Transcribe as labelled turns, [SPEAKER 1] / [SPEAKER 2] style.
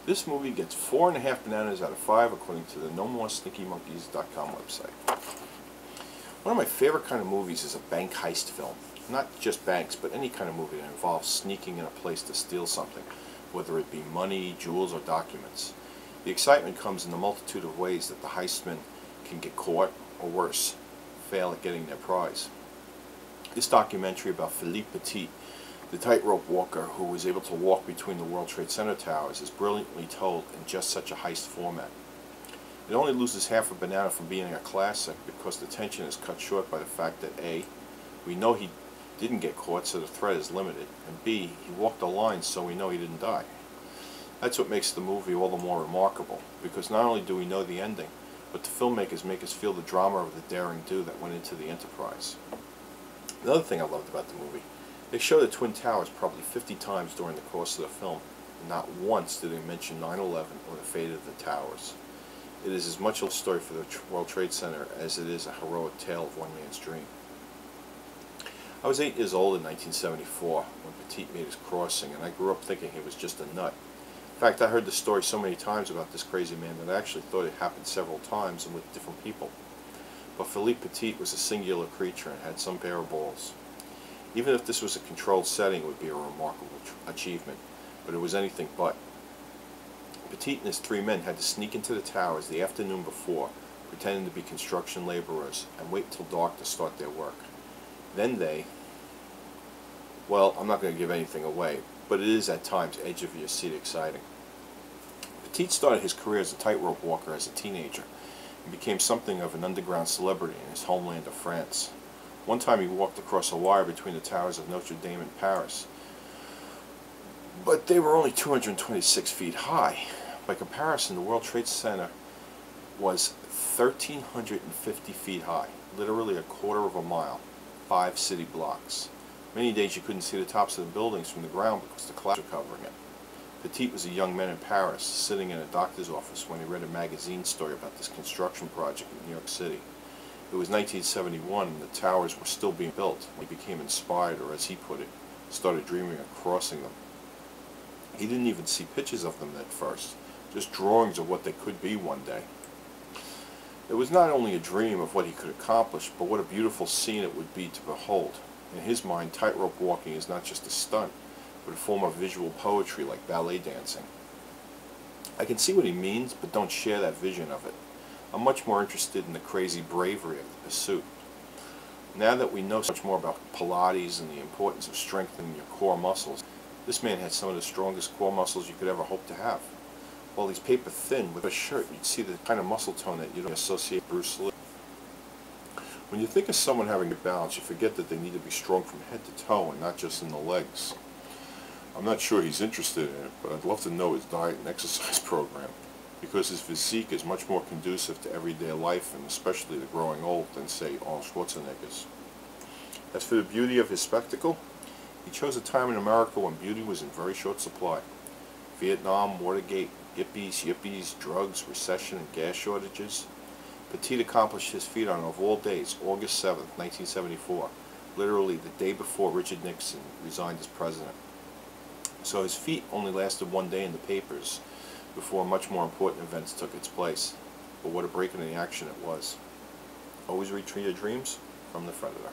[SPEAKER 1] This movie gets 4.5 bananas out of 5 according to the NoMoreStinkyMonkeys.com website. One of my favorite kind of movies is a bank heist film. Not just banks, but any kind of movie that involves sneaking in a place to steal something, whether it be money, jewels, or documents. The excitement comes in the multitude of ways that the heistmen can get caught, or worse, fail at getting their prize. This documentary about Phillippe Petit, the tightrope walker who was able to walk between the World Trade Center towers, is brilliantly told in just such a heist format. It only loses half a banana from being a classic because the tension is cut short by the fact that A, we know he didn't get caught, so the threat is limited, and B, he walked the line, so we know he didn't die. That's what makes the movie all the more remarkable, because not only do we know the ending, but the filmmakers make us feel the drama of the daring do that went into the enterprise. Another thing I loved about the movie, they show the Twin Towers probably 50 times during the course of the film, and not once did they mention 9/11 or the fate of the towers. It is as much a story for the World Trade Center as it is a heroic tale of one man's dream. I was 8 years old in 1974 when Petit made his crossing, and I grew up thinking he was just a nut. In fact, I heard the story so many times about this crazy man that I actually thought it happened several times and with different people. But Phillippe Petit was a singular creature and had some bare balls. Even if this was a controlled setting, it would be a remarkable achievement, but it was anything but. Petit and his 3 men had to sneak into the towers the afternoon before, pretending to be construction laborers, and wait till dark to start their work. Then well, I'm not going to give anything away, but it is at times edge of your seat exciting. Petit started his career as a tightrope walker as a teenager and became something of an underground celebrity in his homeland of France. One time he walked across a wire between the towers of Notre Dame in Paris, but they were only 226 feet high. By comparison, the World Trade Center was 1,350 feet high, literally a quarter of a mile, 5 city blocks. Many days you couldn't see the tops of the buildings from the ground because the clouds were covering it. Petit was a young man in Paris, sitting in a doctor's office when he read a magazine story about this construction project in New York City. It was 1971 and the towers were still being built. He became inspired, or as he put it, started dreaming of crossing them. He didn't even see pictures of them at first, just drawings of what they could be one day. It was not only a dream of what he could accomplish, but what a beautiful scene it would be to behold. In his mind, tightrope walking is not just a stunt, but a form of visual poetry like ballet dancing. I can see what he means, but don't share that vision of it. I'm much more interested in the crazy bravery of the pursuit. Now that we know so much more about Pilates and the importance of strengthening your core muscles, this man had some of the strongest core muscles you could ever hope to have. While he's paper thin, with a shirt you'd see the kind of muscle tone that you don't associate with Bruce Lee. When you think of someone having good balance, you forget that they need to be strong from head to toe and not just in the legs. I'm not sure he's interested in it, but I'd love to know his diet and exercise program, because his physique is much more conducive to everyday life and especially to growing old than, say, Arnold Schwarzenegger's. As for the beauty of his spectacle, he chose a time in America when beauty was in very short supply. Vietnam, Watergate, yippies, drugs, recession, and gas shortages. Petit accomplished his feat on, of all days, August 7th, 1974, literally the day before Richard Nixon resigned as president. So his feat only lasted one day in the papers before much more important events took its place. But what a break in the action it was. Always reach your dreams from the Predator.